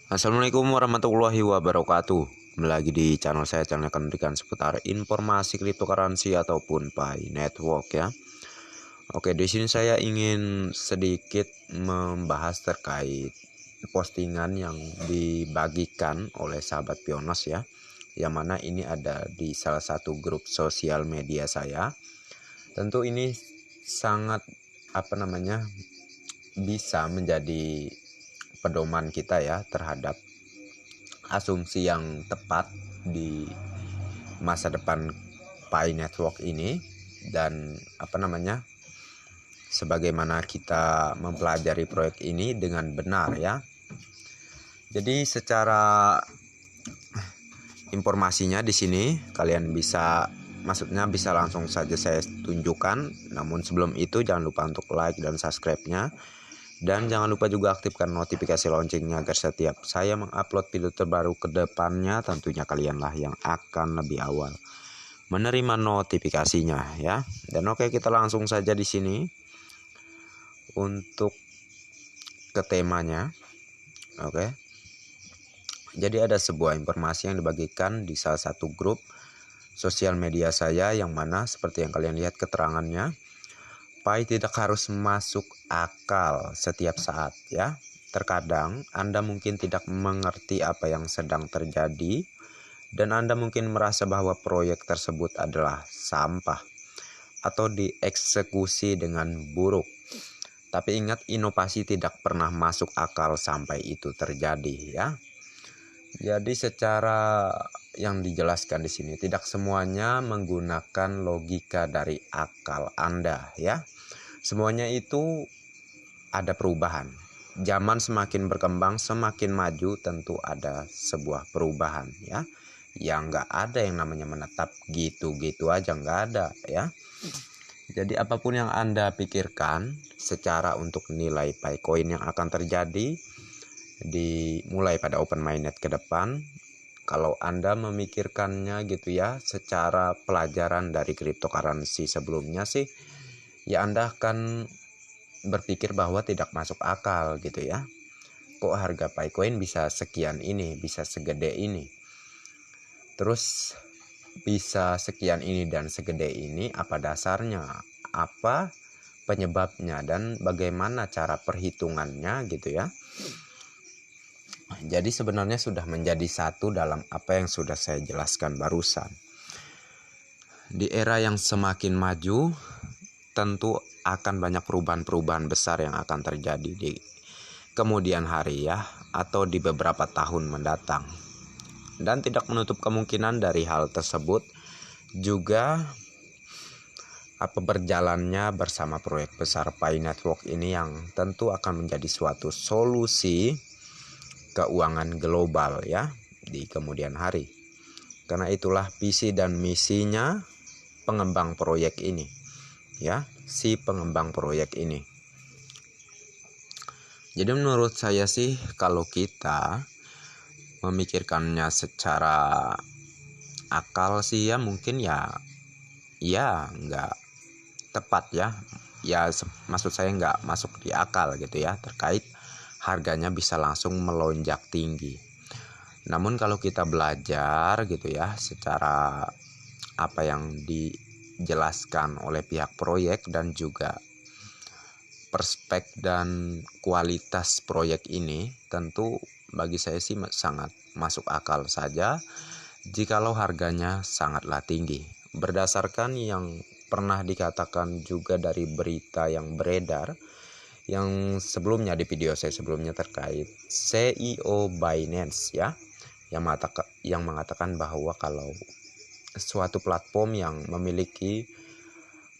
Assalamualaikum warahmatullahi wabarakatuh. Kembali lagi di channel saya, channel akan memberikan seputar informasi cryptocurrency ataupun Pi Network ya. Oke, di sini saya ingin sedikit membahas terkait postingan yang dibagikan oleh sahabat Pionos ya. Yang mana ini ada di salah satu grup sosial media saya. Tentu ini sangat bisa menjadi pedoman kita ya terhadap asumsi yang tepat di masa depan Pi Network ini, dan sebagaimana kita mempelajari proyek ini dengan benar ya. Jadi secara informasinya di sini kalian bisa langsung saja saya tunjukkan. Namun sebelum itu jangan lupa untuk like dan subscribe-nya. Dan jangan lupa juga aktifkan notifikasi loncengnya agar setiap saya mengupload video terbaru ke depannya tentunya kalianlah yang akan lebih awal menerima notifikasinya ya. Dan oke, kita langsung saja di sini untuk ke temanya. Oke. Jadi ada sebuah informasi yang dibagikan di salah satu grup sosial media saya, yang mana seperti yang kalian lihat keterangannya, Pi tidak harus masuk akal setiap saat ya. Terkadang Anda mungkin tidak mengerti apa yang sedang terjadi, dan Anda mungkin merasa bahwa proyek tersebut adalah sampah atau dieksekusi dengan buruk. Tapi ingat, inovasi tidak pernah masuk akal sampai itu terjadi ya. Jadi secara yang dijelaskan di sini, tidak semuanya menggunakan logika dari akal Anda ya. Semuanya itu ada perubahan. Zaman semakin berkembang, semakin maju, tentu ada sebuah perubahan ya. Yang nggak ada yang namanya menetap gitu-gitu aja, nggak ada ya. Jadi apapun yang Anda pikirkan secara untuk nilai Picoin yang akan terjadi dimulai pada open mainnet ke depan, kalau Anda memikirkannya gitu ya secara pelajaran dari cryptocurrency sebelumnya sih, ya Anda akan berpikir bahwa tidak masuk akal gitu ya. Kok harga Picoin bisa sekian ini, bisa segede ini, terus bisa sekian ini dan segede ini, apa dasarnya, apa penyebabnya, dan bagaimana cara perhitungannya gitu ya. Jadi sebenarnya sudah menjadi satu dalam apa yang sudah saya jelaskan barusan. Di era yang semakin maju, tentu akan banyak perubahan-perubahan besar yang akan terjadi di kemudian hari ya, atau di beberapa tahun mendatang. Dan tidak menutup kemungkinan dari hal tersebut juga berjalannya bersama proyek besar Pi Network ini, yang tentu akan menjadi suatu solusi keuangan global ya di kemudian hari. Karena itulah visi dan misinya pengembang proyek ini ya, si pengembang proyek ini. Jadi menurut saya sih, kalau kita memikirkannya secara akal sih ya, mungkin ya nggak tepat ya. Maksud saya nggak masuk di akal gitu ya, terkait harganya bisa langsung melonjak tinggi. Namun kalau kita belajar gitu ya secara apa yang dijelaskan oleh pihak proyek, dan juga perspek dan kualitas proyek ini, tentu bagi saya sih sangat masuk akal saja jikalau harganya sangatlah tinggi. Berdasarkan yang pernah dikatakan juga dari berita yang beredar yang sebelumnya, di video saya sebelumnya terkait CEO Binance ya, yang mengatakan bahwa kalau suatu platform yang memiliki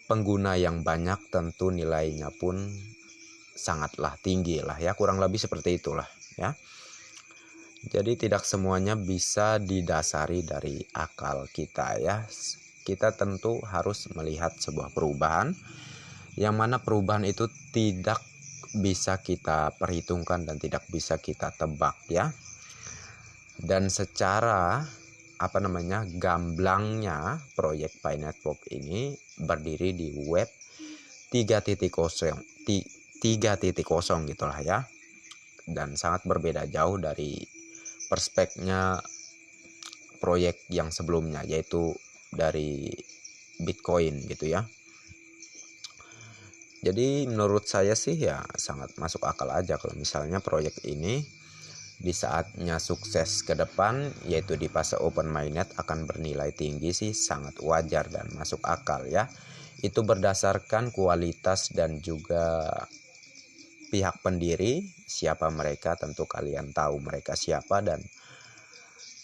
pengguna yang banyak, tentu nilainya pun sangatlah tinggi lah ya, kurang lebih seperti itulah ya. Jadi tidak semuanya bisa didasari dari akal kita ya. Kita tentu harus melihat sebuah perubahan, yang mana perubahan itu tidak bisa kita perhitungkan dan tidak bisa kita tebak ya. Dan secara gamblangnya proyek Pi Network ini berdiri di web 3.0 gitulah ya, dan sangat berbeda jauh dari perspeknya proyek yang sebelumnya, yaitu dari Bitcoin gitu ya. Jadi menurut saya sih ya sangat masuk akal aja kalau misalnya proyek ini di saatnya sukses ke depan, yaitu di fase open mainnet akan bernilai tinggi sih sangat wajar dan masuk akal ya. Itu berdasarkan kualitas dan juga pihak pendiri, siapa mereka, tentu kalian tahu mereka siapa dan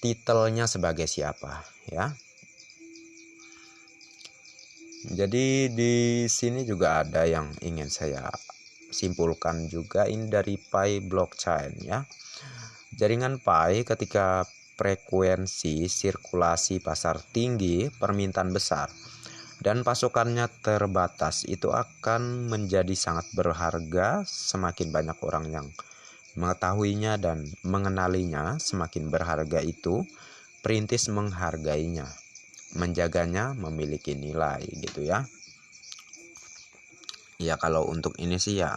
titelnya sebagai siapa ya. Jadi di sini juga ada yang ingin saya simpulkan juga, ini dari Pi blockchain ya. Jaringan Pi ketika frekuensi sirkulasi pasar tinggi, permintaan besar dan pasokannya terbatas, itu akan menjadi sangat berharga. Semakin banyak orang yang mengetahuinya dan mengenalinya, semakin berharga itu. Perintis menghargainya, menjaganya, memiliki nilai gitu ya. Ya kalau untuk ini sih ya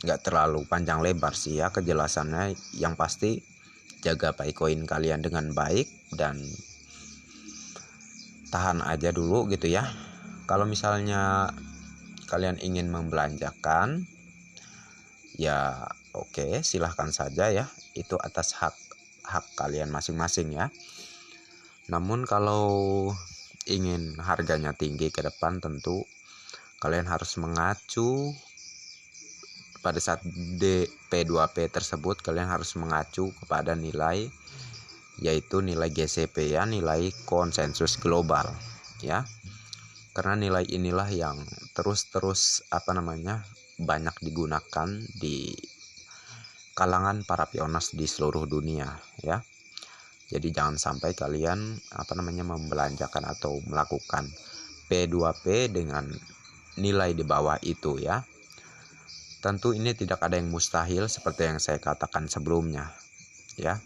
nggak terlalu panjang lebar sih ya kejelasannya. Yang pasti jaga Bitcoin kalian dengan baik dan tahan aja dulu gitu ya. Kalau misalnya kalian ingin membelanjakan ya oke, silahkan saja ya, itu atas hak kalian masing-masing ya. Namun kalau ingin harganya tinggi ke depan, tentu kalian harus mengacu pada saat P2P tersebut, kalian harus mengacu kepada nilai, yaitu nilai GCP ya, nilai konsensus global ya. Karena nilai inilah yang terus banyak digunakan di kalangan para pionas di seluruh dunia ya. Jadi jangan sampai kalian membelanjakan atau melakukan P2P dengan nilai di bawah itu ya. Tentu ini tidak ada yang mustahil seperti yang saya katakan sebelumnya ya.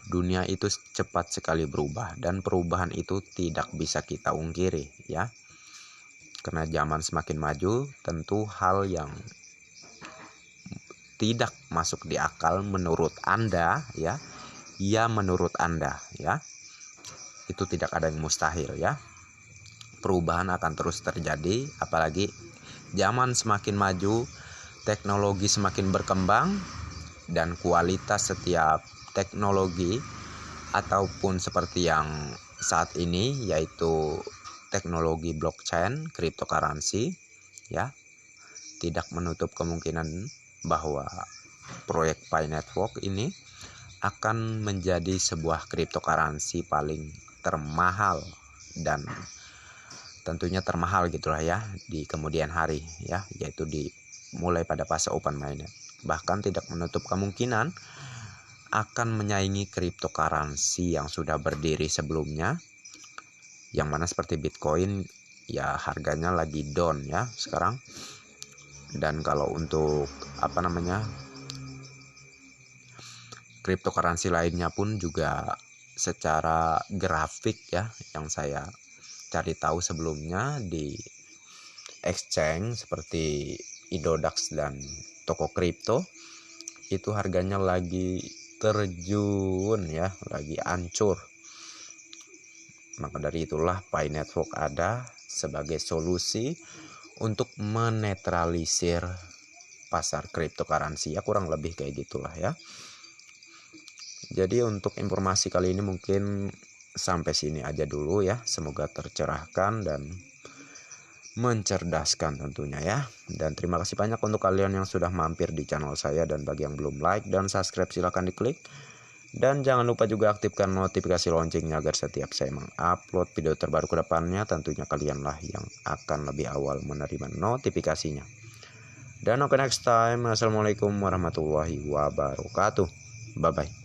Dunia itu cepat sekali berubah dan perubahan itu tidak bisa kita ungkiri ya. Karena zaman semakin maju, tentu hal yang tidak masuk di akal menurut Anda ya, menurut Anda ya, itu tidak ada yang mustahil ya. Perubahan akan terus terjadi, apalagi zaman semakin maju, teknologi semakin berkembang, dan kualitas setiap teknologi ataupun seperti yang saat ini yaitu teknologi blockchain, cryptocurrency ya, tidak menutup kemungkinan bahwa proyek Pi Network ini akan menjadi sebuah cryptocurrency paling termahal dan tentunya termahal gitulah ya di kemudian hari ya, yaitu mulai pada fase open mainnet. Bahkan tidak menutup kemungkinan akan menyaingi cryptocurrency yang sudah berdiri sebelumnya, yang mana seperti Bitcoin ya harganya lagi down ya sekarang. Dan kalau untuk cryptocurrency lainnya pun juga secara grafik ya, yang saya cari tahu sebelumnya di exchange seperti Indodax dan toko kripto, itu harganya lagi terjun ya, lagi hancur. Maka dari itulah Pi Network ada sebagai solusi untuk menetralisir pasar cryptocurrency ya, kurang lebih kayak gitulah ya. Jadi untuk informasi kali ini mungkin sampai sini aja dulu ya. Semoga tercerahkan dan mencerdaskan tentunya ya. Dan terima kasih banyak untuk kalian yang sudah mampir di channel saya, dan bagi yang belum like dan subscribe silahkan diklik. Dan jangan lupa juga aktifkan notifikasi loncengnya agar setiap saya mengupload video terbaru ke depannya, tentunya kalianlah yang akan lebih awal menerima notifikasinya. Dan oke, next time. Assalamualaikum warahmatullahi wabarakatuh. Bye bye.